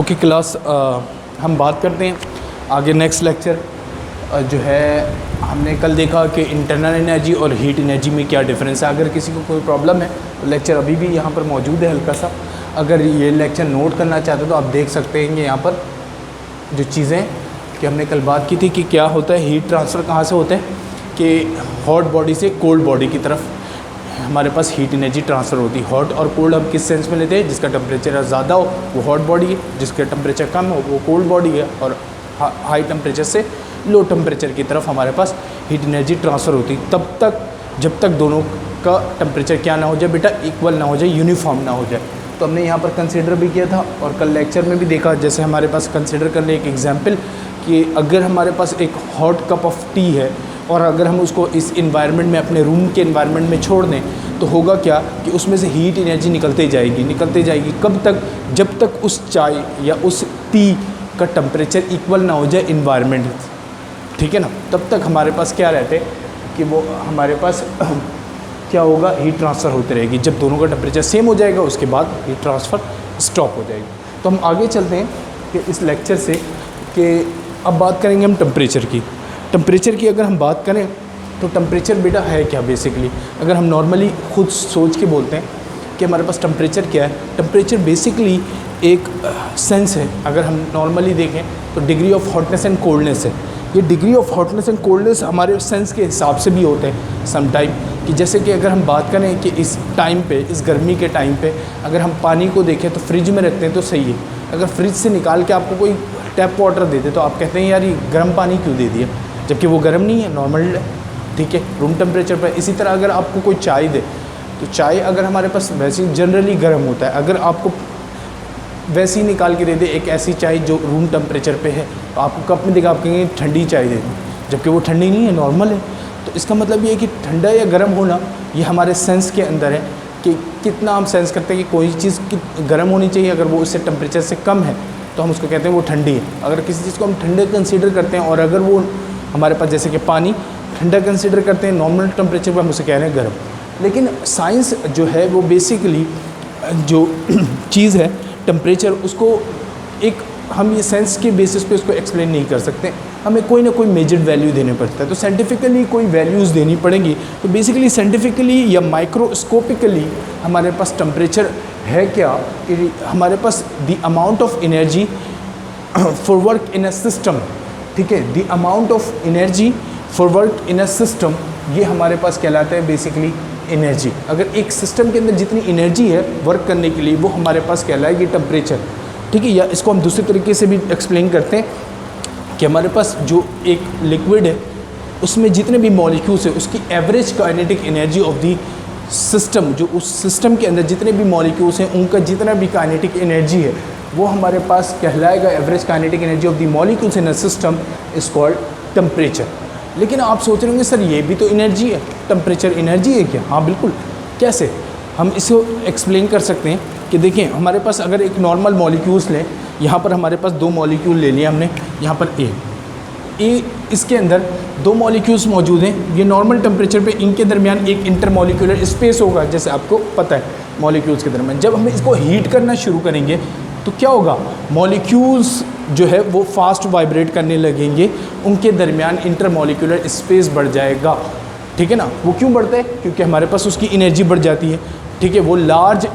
Okay class, हम बात करते हैं आगे नेक्स्ट लेक्चर जो है। हमने कल देखा कि इंटरनल एनर्जी और हीट एनर्जी में क्या डिफरेंस है। अगर किसी को कोई प्रॉब्लम है तो लेक्चर अभी भी यहाँ पर मौजूद है हल्का सा। अगर ये लेक्चर नोट करना चाहते हो तो आप देख सकते हैं कि यहाँ पर जो चीज़ें कि हमने कल बात की थी कि क्या होता है, हीट ट्रांसफ़र कहाँ से होते हैं कि हॉट बॉडी से कोल्ड बॉडी की तरफ हमारे पास हीट एनर्जी ट्रांसफ़र होती है। हॉट और कोल्ड हम किस सेंस में लेते हैं? जिसका टेम्परेचर ज़्यादा हो वो हॉट बॉडी है, जिसका टेम्परेचर कम हो वो कोल्ड बॉडी है, और हाई टेम्परेचर से लो टेम्परेचर की तरफ हमारे पास हीट एनर्जी ट्रांसफ़र होती है। तब तक जब तक दोनों का टेम्परेचर क्या ना हो जाए बेटा, इक्वल ना हो जाए, यूनिफॉर्म ना हो जाए। तो हमने यहाँ पर कंसिडर भी किया था और कल लेक्चर में भी देखा। जैसे हमारे पास कंसिडर करने एक एग्जांपल कि अगर हमारे पास एक हॉट कप ऑफ टी है और अगर हम उसको इस इन्वायरमेंट में, अपने रूम के इन्वायरमेंट में छोड़ दें तो होगा क्या कि उसमें से हीट एनर्जी निकलते जाएगी। कब तक? जब तक उस चाय या उस टी का टेम्परेचर इक्वल ना हो जाए इन्वायरमेंट, ठीक है ना। तब तक हमारे पास क्या रहते कि वो हमारे पास क्या होगा, हीट ट्रांसफ़र होती रहेगी। जब दोनों का टेम्परेचर सेम हो जाएगा उसके बाद हीट ट्रांसफ़र स्टॉप हो जाएगी। तो हम आगे चलते हैं कि इस लेक्चर से कि अब बात करेंगे हम टेम्परेचर की। अगर हम बात करें तो टेम्परेचर बेटा है क्या बेसिकली। अगर हम नॉर्मली खुद सोच के बोलते हैं कि हमारे पास टेम्परेचर क्या है, टेम्परेचर बेसिकली एक सेंस है। अगर हम नॉर्मली देखें तो degree of hotness and coldness है। ये degree of hotness and coldness हमारे सेंस के हिसाब से भी होते हैं सम टाइम, कि जैसे कि अगर हम बात करें कि इस टाइम पे, इस गर्मी के टाइम पे अगर हम पानी को देखें तो फ्रिज में रखते हैं तो सही है। अगर फ्रिज से निकाल के आपको कोई टैप वाटर दे दे तो आप कहते हैं यार ये गर्म पानी क्यों दे दिया, जबकि वो गर्म नहीं है, नॉर्मल है, ठीक है, रूम टेम्परेचर पर। इसी तरह अगर आपको कोई चाय दे तो चाय अगर हमारे पास वैसे जनरली गर्म होता है, अगर आपको वैसे ही निकाल के दे दे एक ऐसी चाय जो रूम टेम्परेचर पे है तो आपको कप में देगा, आप कहेंगे ठंडी चाय दे दो, जबकि वो ठंडी नहीं है, नॉर्मल है। तो इसका मतलब ये है कि ठंडा या गर्म होना ये हमारे सेंस के अंदर है कि कितना हम सेंस करते हैं कि कोई चीज़ गर्म होनी चाहिए। अगर वो उससे टेम्परेचर से कम है तो हम उसको कहते हैं वो ठंडी है। अगर किसी चीज़ को हम ठंडे कंसीडर करते हैं और अगर वो हमारे पास जैसे कि पानी ठंडा कंसीडर करते हैं नॉर्मल टेम्परेचर पर, हम उसे कह रहे हैं गर्म। लेकिन साइंस जो है वो बेसिकली जो चीज़ है टेम्परेचर, उसको एक हम ये सेंस के बेसिस पे उसको एक्सप्लेन नहीं कर सकते, हमें कोई ना कोई मेजर्ड वैल्यू देने पड़ता है। तो साइंटिफिकली कोई वैल्यूज़ देनी पड़ेंगी। तो बेसिकली साइंटिफिकली या माइक्रोस्कोपिकली हमारे पास टेम्परेचर है क्या कि हमारे पास the amount of energy for work in a system, ठीक है, the amount of energy for work in a system, ये हमारे पास कहलाता है बेसिकली एनर्जी। अगर एक सिस्टम के अंदर जितनी एनर्जी है वर्क करने के लिए वो हमारे पास कहलाएगी टेम्परेचर, ठीक है। या इसको हम दूसरे तरीके से भी एक्सप्लेन करते हैं कि हमारे पास जो एक लिक्विड है उसमें जितने भी मॉलिक्यूल्स है उसकी average kinetic energy of the system, जो उस सिस्टम के अंदर जितने भी मॉलिक्यूल्स हैं उनका जितना भी काइनेटिक एनर्जी है वो हमारे पास कहलाएगा average kinetic energy of the molecules in a system is called temperature. लेकिन आप सोच रहे होंगे सर ये भी तो एनर्जी है, टेम्परेचर एनर्जी है क्या? हाँ बिल्कुल। कैसे? हम इसको एक्सप्लेन कर सकते हैं कि देखिए हमारे पास अगर एक नॉर्मल मॉलिक्यूल्स लें, यहाँ पर हमारे पास दो मॉलिक्यूल ले लिया हमने, यहाँ पर ए इसके अंदर दो मॉलिक्यूल्स मौजूद हैं। ये नॉर्मल टेम्परेचर पे इनके दरमियान एक इंटरमॉलिक्यूलर स्पेस होगा, जैसे आपको पता है मॉलिक्यूल्स के दरमियान। जब हम इसको हीट करना शुरू करेंगे तो क्या होगा, मॉलिक्यूल्स जो है वो फास्ट वाइब्रेट करने लगेंगे, उनके दरमियान इंटरमॉलिक्यूलर स्पेस बढ़ जाएगा, ठीक है ना। वो क्यों बढ़ता है? क्योंकि हमारे पास उसकी एनर्जी बढ़ जाती है, ठीक है। वो लार्ज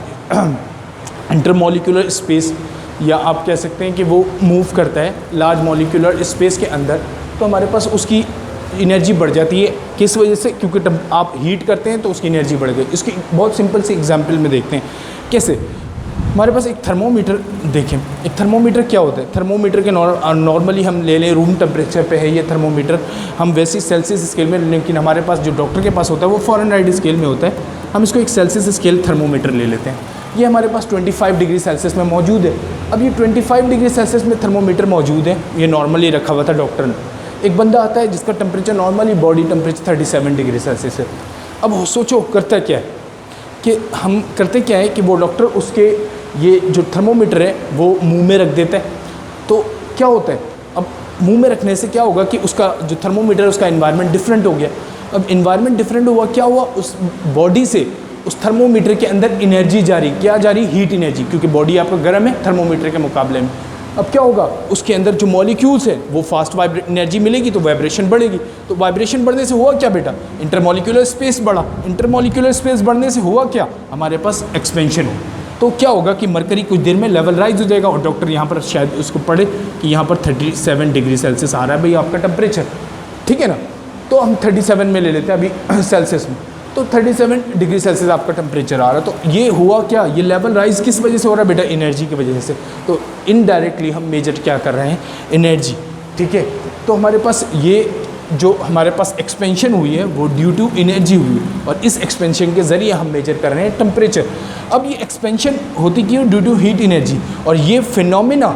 इंटरमॉलिक्यूलर स्पेस, या आप कह सकते हैं कि वो मूव करता है लार्ज मॉलिक्यूलर स्पेस के अंदर, तो हमारे पास उसकी एनर्जी बढ़ जाती है। किस वजह से? क्योंकि आप हीट करते हैं तो उसकी एनर्जी बढ़ गई। इसकी बहुत सिंपल सी एग्जांपल में देखते हैं कैसे। हमारे पास एक थर्मोमीटर देखें, एक थर्मोमीटर क्या होता है? थर्मोमीटर के नॉर्मली हम ले लें रूम टेम्परेचर पे है ये थर्मोमीटर, हम वैसे सेल्सियस स्केल में, लेकिन हमारे पास जो डॉक्टर के पास होता है वो फ़ारेनहाइट स्केल में होता है। हम इसको एक सेल्सियस स्केल थर्मोमीटर ले लेते हैं। ये हमारे पास 25 डिग्री सेल्सियस में मौजूद है। अब ये 25 डिग्री सेल्सियस में थर्मोमीटर मौजूद है, ये नॉर्मली रखा हुआ था डॉक्टर ने। एक बंदा आता है जिसका temperature normally body temperature 37 degree Celsius है। अब सोचो करता क्या है कि हम करते क्या है कि वो डॉक्टर उसके ये जो थर्मोमीटर है वो मुंह में रख देता है। तो क्या होता है, अब मुंह में रखने से क्या होगा कि उसका जो थर्मोमीटर है उसका एनवायरनमेंट डिफरेंट हो गया। अब एनवायरनमेंट डिफरेंट हुआ, क्या हुआ, उस बॉडी से उस थर्मोमीटर के अंदर एनर्जी जारी, क्या जारी, हीट एनर्जी, क्योंकि बॉडी आपका गर्म है थर्मोमीटर के मुकाबले में, अब क्या होगा, उसके अंदर जो मॉलिक्यूल्स हैं वो फास्ट एनर्जी मिलेगी तो वाइब्रेशन बढ़ेगी। तो वाइब्रेशन बढ़ने से हुआ क्या बेटा, इंटरमॉलिक्यूलर स्पेस बढ़ा। इंटरमॉलिक्यूलर स्पेस बढ़ने से हुआ क्या, हमारे पास एक्सपेंशन हो। तो क्या होगा कि मरकरी कुछ देर में लेवल राइज हो जाएगा। और डॉक्टर यहाँ पर शायद उसको पढ़े कि यहाँ पर 37 डिग्री सेल्सियस आ रहा है भाई आपका टेम्परेचर, ठीक है ना। तो हम 37 में ले लेते हैं अभी सेल्सियस में। तो 37 डिग्री सेल्सियस आपका टेम्परेचर आ रहा है। तो ये हुआ क्या, ये लेवल राइज किस वजह से हो रहा है बेटा, एनर्जी की वजह से। तो इनडायरेक्टली हम मेजर क्या कर रहे हैं, एनर्जी, ठीक है। तो हमारे पास ये जो हमारे पास एक्सपेंशन हुई है वो ड्यू टू एनर्जी हुई, और इस एक्सपेंशन के ज़रिए हम मेजर कर रहे हैं टेम्परेचर। अब ये एक्सपेंशन होती क्यों, ड्यू टू हीट एनर्जी। और ये फिनोमेना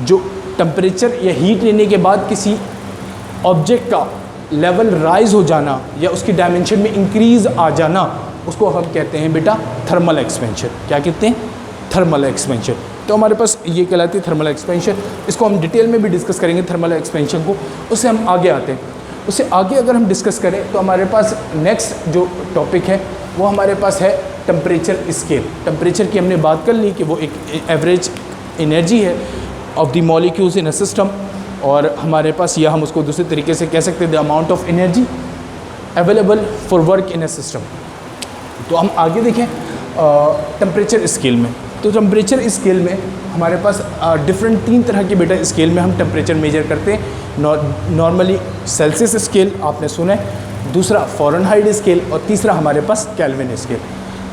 जो टेम्परेचर या हीट लेने के बाद किसी ऑब्जेक्ट का लेवल राइज हो जाना या उसकी डायमेंशन में इंक्रीज़ आ जाना, उसको हम कहते हैं बेटा थर्मल एक्सपेंशन। क्या कहते हैं, थर्मल एक्सपेंशन। तो हमारे पास ये कहलाती है थर्मल एक्सपेंशन। इसको हम डिटेल में भी डिस्कस करेंगे थर्मल एक्सपेंशन को, उससे हम आगे आते हैं। उससे आगे अगर हम डिस्कस करें तो हमारे पास नेक्स्ट जो टॉपिक है वो हमारे पास है टेम्परेचर स्केल। टेम्परेचर की हमने बात कर ली कि वो एक एवरेज एनर्जी है of the molecules in a system, और हमारे पास या हम उसको दूसरे तरीके से कह सकते हैं the amount of energy available for work in a system. तो हम आगे देखें टेम्परेचर स्केल में। तो टेम्परेचर स्केल में हमारे पास डिफरेंट 3 तरह के बेटा स्केल में हम टेम्परेचर मेजर करते हैं। नॉर्मली सेल्सियस स्केल आपने सुना है, दूसरा फ़ारेनहाइट स्केल, और तीसरा हमारे पास केल्विन स्केल,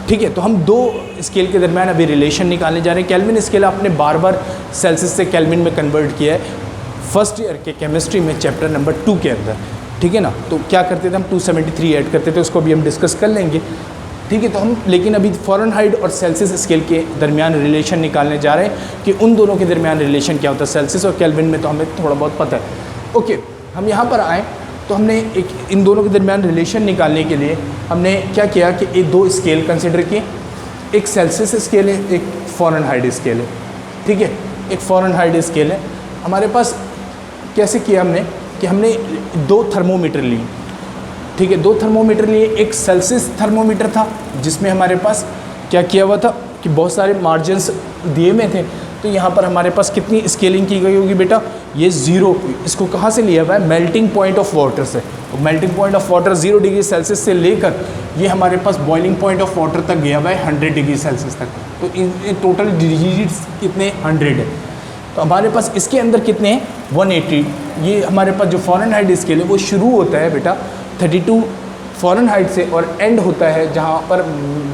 ठीक है। तो हम 2 स्केल के दरमियान अभी रिलेशन निकालने जा रहे हैं। केल्विन स्केल आपने बार बार सेल्सियस से केल्विन में कन्वर्ट किया है फर्स्ट ईयर के केमिस्ट्री में चैप्टर नंबर 2 के अंदर, ठीक है ना। तो क्या करते थे हम, 273 ऐड करते थे, उसको भी हम डिस्कस कर लेंगे, ठीक है। तो हम लेकिन अभी फ़ारेनहाइट और सेल्सियस स्केल के दरमियान रिलेशन निकालने जा रहे हैं कि उन दोनों के दरमियान रिलेशन क्या होता है। सेल्सियस और केल्विन में तो हमें थोड़ा बहुत पता है। ओके, हम यहाँ पर आएँ तो हमने एक इन दोनों के दरमियान रिलेशन निकालने के लिए हमने क्या किया कि एक 2 स्केल कंसिडर किए। एक सेल्सियस स्केल है, एक फ़ारेनहाइट स्केल है, ठीक है। एक फ़ारेनहाइट स्केल है हमारे पास। कैसे किया हमने कि हमने 2 थर्मोमीटर लिए, ठीक है। 2 थर्मोमीटर लिए। एक सेल्सियस थर्मोमीटर था जिसमें हमारे पास क्या किया हुआ था कि बहुत सारे मार्जिन्स दिए हुए थे। तो यहाँ पर हमारे पास कितनी स्केलिंग की गई होगी बेटा, ये 0। इसको कहाँ से लिया हुआ है, मेल्टिंग पॉइंट ऑफ वाटर से। Melting point of water 0 degree Celsius से लेकर ये हमारे पास बॉइलिंग पॉइंट ऑफ वाटर तक गया हुआ है 100 डिग्री सेल्सियस तक। तो इन टोटल डिजिट्स कितने, 100 है। तो हमारे पास इसके अंदर कितने हैं, 180। ये हमारे पास जो फ़ारेनहाइट स्केल है वो शुरू होता है बेटा 32 फ़ारेनहाइट से, और एंड होता है जहाँ पर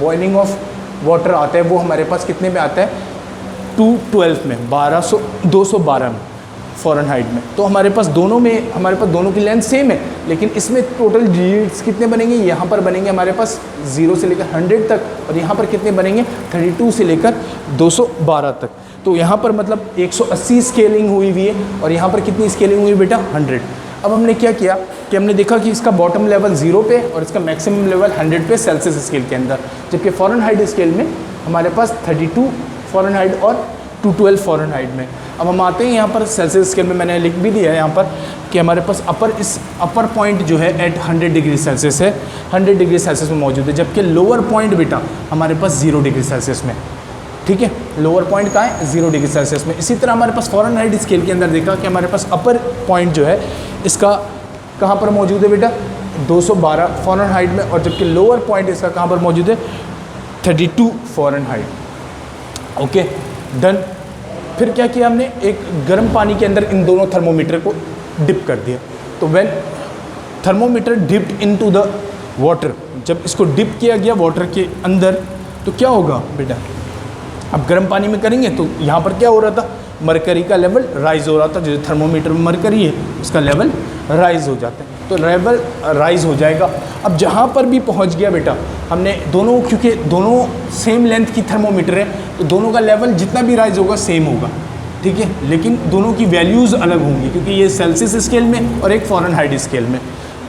बॉइलिंग ऑफ वाटर आता है वो हमारे पास कितने में आता है, 212 में, 212 में फ़ारेनहाइट में। तो हमारे पास दोनों की लेंथ सेम है, लेकिन इसमें टोटल डिजिट्स कितने बनेंगे, यहाँ पर बनेंगे हमारे पास 0 से लेकर 100 तक, और यहाँ पर कितने बनेंगे 32 से लेकर 212 तक। तो यहाँ पर मतलब 180 स्केलिंग हुई है, और यहाँ पर कितनी स्केलिंग हुई बेटा, 100। अब हमने क्या किया कि हमने देखा कि इसका बॉटम लेवल 0 पे और इसका मैक्सिमम लेवल 100 पे सेल्सियस स्केल के अंदर, जबकि फ़ारेनहाइट स्केल में हमारे पास 32 फ़ारेनहाइट और 212 फ़ारेनहाइट में। अब हम आते हैं यहाँ पर सेल्सियस स्केल में, मैंने लिख भी दिया है यहाँ पर कि हमारे पास अपर पॉइंट जो है एट 100 डिग्री सेल्सियस है, 100 डिग्री सेल्सियस में मौजूद है, जबकि लोअर पॉइंट बेटा हमारे पास 0 डिग्री सेल्सियस में, ठीक है। लोअर पॉइंट कहाँ है, 0 डिग्री सेल्सियस में। इसी तरह हमारे पास फ़ारेनहाइट स्केल के अंदर देखा कि हमारे पास अपर पॉइंट जो है इसका कहाँ पर मौजूद है बेटा, 212 फ़ारेनहाइट में, और जबकि लोअर पॉइंट इसका कहाँ पर मौजूद है, 32 फ़ारेनहाइट। Okay, done. फिर क्या किया हमने, एक गर्म पानी के अंदर इन दोनों थर्मोमीटर को डिप कर दिया। तो when thermometer dipped into the water, जब इसको डिप किया गया वाटर के अंदर तो क्या होगा बेटा, अब गर्म पानी में करेंगे तो यहाँ पर क्या हो रहा था, मरकरी का लेवल राइज़ हो रहा था। जो थर्मोमीटर में मरकरी है उसका लेवल राइज़ हो जाता है, तो लेवल राइज़ हो जाएगा। अब जहाँ पर भी पहुँच गया बेटा, हमने दोनों, क्योंकि दोनों सेम लेंथ की थर्मोमीटर है तो दोनों का लेवल जितना भी राइज़ होगा सेम होगा, ठीक है। लेकिन दोनों की वैल्यूज़ अलग होंगी, क्योंकि ये सेल्सियस स्केल में और एक फ़ारेनहाइट स्केल में,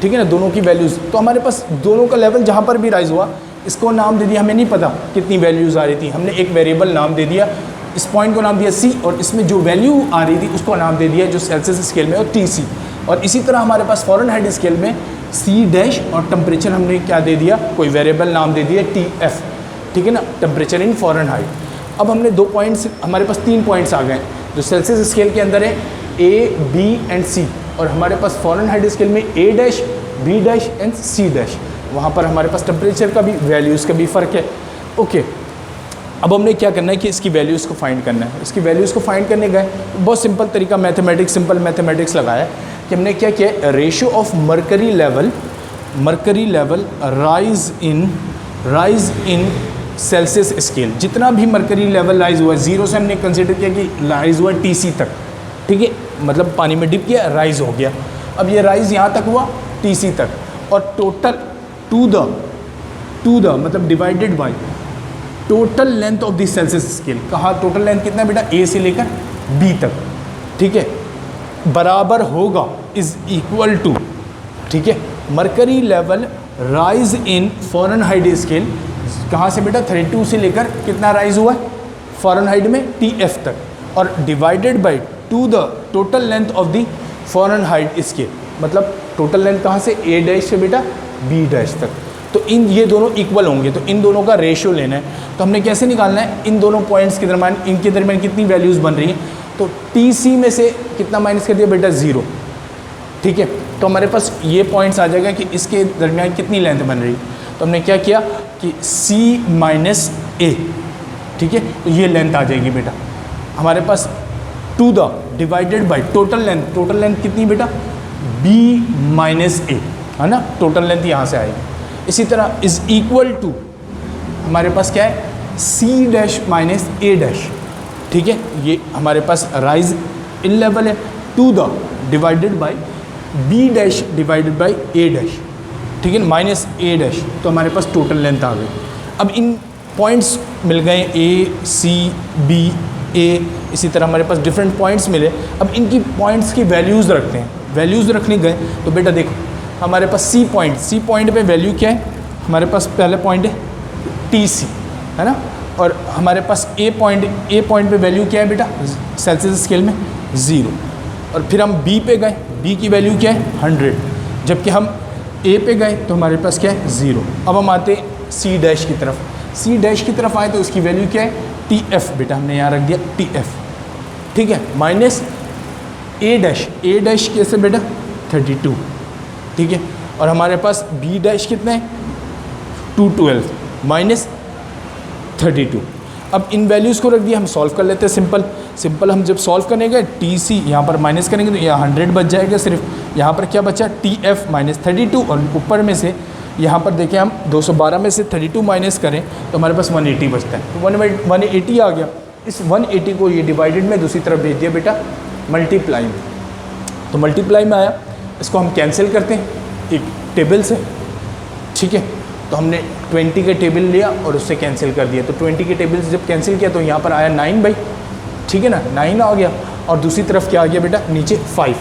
ठीक है ना, दोनों की वैल्यूज़। तो हमारे पास दोनों का लेवल जहाँ पर भी राइज़ हुआ, इसको नाम दे दिया, हमें नहीं पता कितनी वैल्यूज़ आ रही थी, हमने एक वेरिएबल नाम दे दिया, इस पॉइंट को नाम दिया C, और इसमें जो वैल्यू आ रही थी उसको नाम दे दिया जो सेल्सियस स्केल में, और TC। और इसी तरह हमारे पास फ़ारेनहाइट स्केल में C' और टेम्परेचर हमने क्या दे दिया, कोई वेरिएबल नाम दे दिया TF, ठीक है ना, टेम्परेचर इन फ़ारेनहाइट। अब हमने 2 पॉइंट्स, हमारे पास 3 पॉइंट्स आ गए। जो सेल्सियस स्केल के अंदर है ए, बी एंड सी, और हमारे पास फ़ारेनहाइट स्केल में A dash, B dash and C dash, वहाँ पर हमारे पास टेम्परेचर का भी, वैल्यूज़ का भी फ़र्क है। ओके, अब हमने क्या करना है कि इसकी वैल्यूज़ को फाइंड करना है। इसकी वैल्यूज़ को फाइंड करने गए, बहुत सिंपल तरीका मैथमेटिक्स, सिंपल मैथमेटिक्स लगाया है कि हमने क्या किया, ratio of mercury level rise in Celsius scale, जितना भी मरकरी लेवल राइज हुआ, ज़ीरो से हमने कंसिडर किया कि राइज हुआ TC तक, ठीक है, मतलब पानी में डिप किया, राइज हो गया। अब ये राइज यहाँ तक हुआ TC तक, और टोटल टू द मतलब divided by total length of the Celsius scale. कहाँ टोटल लेंथ कितना है बेटा, A से लेकर B तक, ठीक है, बराबर होगा, इज इक्वल टू, ठीक है, mercury level rise in Fahrenheit scale, कहाँ से बेटा 32 से लेकर कितना राइज हुआ है फ़ारेनहाइट में TF तक, और divided by two the total length of the Fahrenheit scale, मतलब टोटल लेंथ कहाँ से A डैश से बेटा B डैश तक। तो इन ये दोनों इक्वल होंगे, तो इन दोनों का रेशियो लेना है। तो हमने कैसे निकालना है, इन दोनों पॉइंट्स के दरमियान, इनके दरमियान कितनी वैल्यूज़ बन रही हैं, तो TC में से कितना माइनस कर दिया बेटा 0, ठीक है, तो हमारे पास ये पॉइंट्स आ जाएगा कि इसके दरमियान कितनी लेंथ बन रही है। तो हमने क्या किया कि C माइनस A, ठीक है, तो ये लेंथ आ जाएगी बेटा हमारे पास, to the divided by total length कितनी बेटा B माइनस A, है ना, टोटल लेंथ यहाँ से आएगी। इसी तरह इज़ इक्वल टू हमारे पास क्या है C dash minus A dash, ठीक है, ये हमारे पास राइज इन लेवल है, to the divided by B dash divided by A dash, ठीक है, माइनस A डैश, तो हमारे पास टोटल लेंथ आ गई। अब इन पॉइंट्स मिल गए A, C, B, A, इसी तरह हमारे पास डिफरेंट पॉइंट्स मिले। अब इनकी पॉइंट्स की वैल्यूज़ रखते हैं, वैल्यूज़ रखने गए तो बेटा देखो हमारे पास C पॉइंट पे वैल्यू क्या है, हमारे पास पहला पॉइंट है TC, है ना, और हमारे पास A पॉइंट पे वैल्यू क्या है बेटा सेल्सियस स्केल में 0, और फिर हम B पे गए, B की वैल्यू क्या है 100, जबकि हम A पे गए तो हमारे पास क्या है 0। अब हम आते C डैश की तरफ, C डैश की तरफ आए तो उसकी वैल्यू क्या है TF, बेटा हमने यहाँ रख दिया TF, ठीक है, माइनस A डैश कैसे बेटा 32, ठीक है, और हमारे पास B डैश कितना है 212 माइनस 32। अब इन वैल्यूज़ को रख दिया, हम सॉल्व कर लेते हैं सिंपल हम जब सॉल्व करेंगे TC यहाँ पर माइनस करेंगे तो यहाँ 100 बच जाएगा, सिर्फ यहाँ पर क्या बचा TF माइनस 32, और ऊपर में से यहाँ पर देखें हम 212 में से 32 माइनस करें तो हमारे पास 180 बचता है, तो 180 आ गया। इस 180 को ये डिवाइडेड में दूसरी तरफ भेज दिया बेटा मल्टीप्लाई में, तो मल्टीप्लाई में आया, इसको हम कैंसिल करते हैं एक टेबल से, ठीक है, तो हमने 20 के टेबल लिया और उससे कैंसिल कर दिया, तो 20 के टेबल से जब कैंसिल किया तो यहाँ पर आया 9 भाई, ठीक है ना, 9 आ गया, और दूसरी तरफ क्या आ गया बेटा नीचे 5।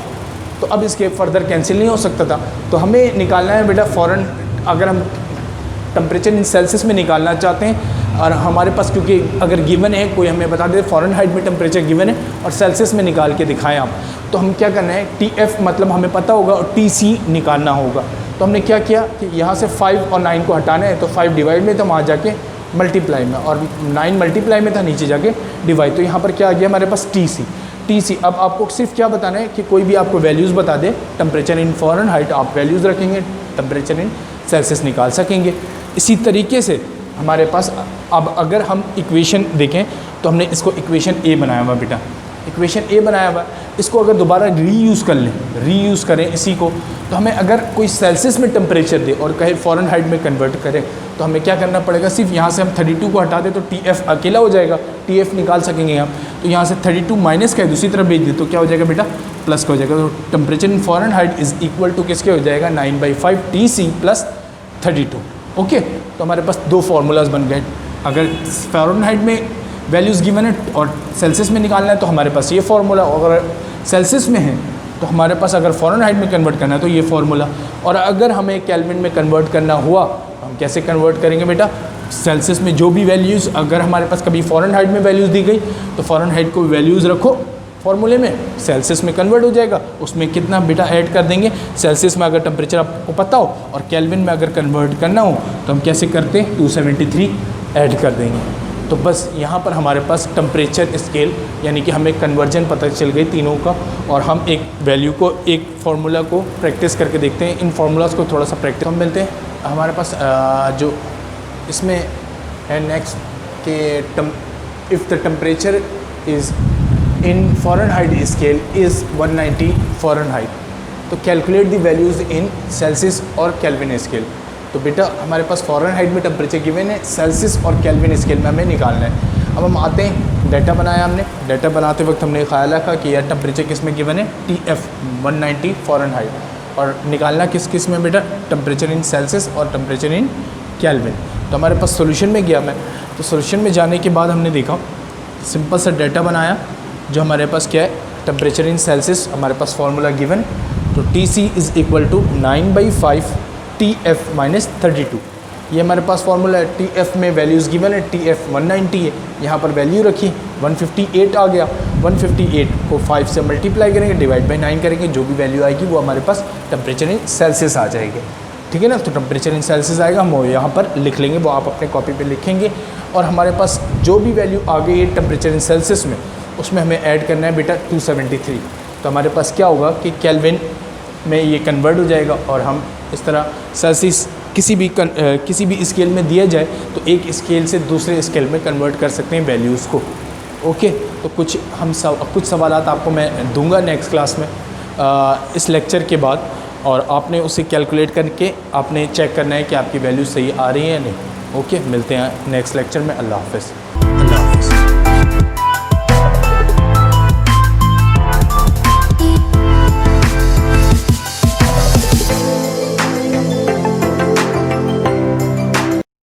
तो अब इसके फर्दर कैंसिल नहीं हो सकता था, तो हमें निकालना है बेटा फ़ॉरन, अगर हम टेम्परेचर इन सेल्सियस में निकालना चाहते हैं, और हमारे पास क्योंकि अगर गिवन है, कोई हमें बता दे फ़ारेनहाइट में टेम्परेचर गिवन है और सेल्सियस में निकाल के दिखाएं आप, तो हम क्या करना है TF मतलब हमें पता होगा और TC निकालना होगा। तो हमने क्या किया कि यहाँ से 5 और 9 को हटाना है, तो 5 डिवाइड में तो वहाँ जाके मल्टीप्लाई में, और 9 मल्टीप्लाई में था नीचे जाके डिवाइड, तो यहाँ पर क्या आ गया हमारे पास TC। अब आपको सिर्फ क्या बताना है कि कोई भी आपको वैल्यूज़ बता दे, टेम्परेचर इन फ़ारेनहाइट आप वैल्यूज़ रखेंगे, टेम्परेचर इन सेल्सियस निकाल सकेंगे। इसी तरीके से हमारे पास अब अगर हम इक्वेशन देखें तो हमने इसको इक्वेशन A बनाया हुआ बेटा, इक्वेशन A बनाया हुआ, इसको अगर दोबारा रीयूज़ करें इसी को, तो हमें अगर कोई सेल्सियस में टेम्परेचर दे और कहे फ़ारेनहाइट में कन्वर्ट करें, तो हमें क्या करना पड़ेगा, सिर्फ यहाँ से हम 32 को हटा दें तो TF अकेला हो जाएगा, TF निकाल सकेंगे हम, तो यहाँ से 32 माइनस का दूसरी तरफ भेज दे तो क्या हो जाएगा बेटा प्लस का हो जाएगा, तो temperature in Fahrenheit is equal to किसके हो जाएगा 9/5 TC प्लस 32। ओके, तो हमारे पास दो फार्मूलाज बन गए। अगर फ़ारेनहाइट में वैल्यूज़ गिवन है और सेल्सियस में निकालना है तो हमारे पास ये फार्मूला, अगर सेल्सियस में है तो हमारे पास अगर फ़ारेनहाइट में कन्वर्ट करना है तो ये फार्मूला, और अगर हमें केल्विन में कन्वर्ट करना हुआ हम कैसे कन्वर्ट करेंगे बेटा, सेल्सियस में जो भी वैल्यूज़, अगर हमारे पास कभी फ़ारेनहाइट में वैल्यूज़ दी गई तो फ़ारेनहाइट को वैल्यूज़ रखो फार्मूले में, सेल्सियस में कन्वर्ट हो जाएगा, उसमें कितना बेटा ऐड कर देंगे, सेल्सियस में अगर टेम्परेचर आपको पता हो और केल्विन में अगर कन्वर्ट करना हो तो हम कैसे करते हैं 273 ऐड कर देंगे। तो बस यहाँ पर हमारे पास टेम्परेचर स्केल यानी कि हमें कन्वर्जन पता चल गई तीनों का, और हम एक वैल्यू को, एक फार्मूला को प्रैक्टिस करके देखते हैं। इन फार्मूलाज़ को थोड़ा सा प्रैक्टिस हम मिलते हैं। हमारे पास जो इसमें है नेक्स्ट के if the temperature is in Fahrenheit scale is 190 Fahrenheit, तो calculate the values in Celsius और केल्विन स्केल। तो बेटा हमारे पास फ़ारेनहाइट में टेम्परेचर गिवन है, सेल्सियस और केल्विन स्केल में हमें निकालना है। अब हम आते हैं, डाटा बनाया हमने। डाटा बनाते वक्त हमने ख्याल रखा कि यार टेम्परेचर किस में गिवन है, TF 190 फ़ारेनहाइट, और निकालना किस में बेटा, टेम्परेचर इन सेल्सियस और टेम्परेचर इन केल्विन। तो हमारे पास सोल्यूशन में गया मैं, तो सोल्यूशन में जाने के बाद हमने देखा सिंपल सा डाटा बनाया जो हमारे पास क्या है, टेम्परेचर इन सेल्सियस हमारे पास फार्मूला गिवन, तो TC is equal to 9/5 TF minus 32। ये हमारे पास फार्मूला है। TF में वैल्यूज़ गिवन है, TF 190 है, यहाँ पर वैल्यू रखी 158 आ गया। 158 को 5 से मल्टीप्लाई करेंगे, डिवाइड बाई 9 करेंगे, जो भी वैल्यू आएगी वो हमारे पास टेम्परेचर इन सेल्सियस आ जाएगी। ठीक है ना, तो टेम्परेचर इन सेल्सियस आएगा, हम वो यहाँ पर लिख लेंगे, वो आप अपने कॉपी पे लिखेंगे। और हमारे पास जो भी वैल्यू आ गई है टेम्परेचर इन सेल्सियस में, उसमें हमें ऐड करना है बेटा 273। तो हमारे पास क्या होगा कि केल्विन में ये कन्वर्ट हो जाएगा, और हम इस तरह सेल्सियस किसी भी स्केल में दिया जाए तो एक स्केल से दूसरे स्केल में कन्वर्ट कर सकते हैं वैल्यूज़ को। ओके, तो कुछ सवालात आपको मैं दूंगा नेक्स्ट क्लास में इस लेक्चर के बाद, और आपने उसे कैलकुलेट करके आपने चेक करना है कि आपकी वैल्यू सही आ रही है या नहीं। ओके, मिलते हैं नेक्स्ट लेक्चर में। अल्लाह हाफ़िज़।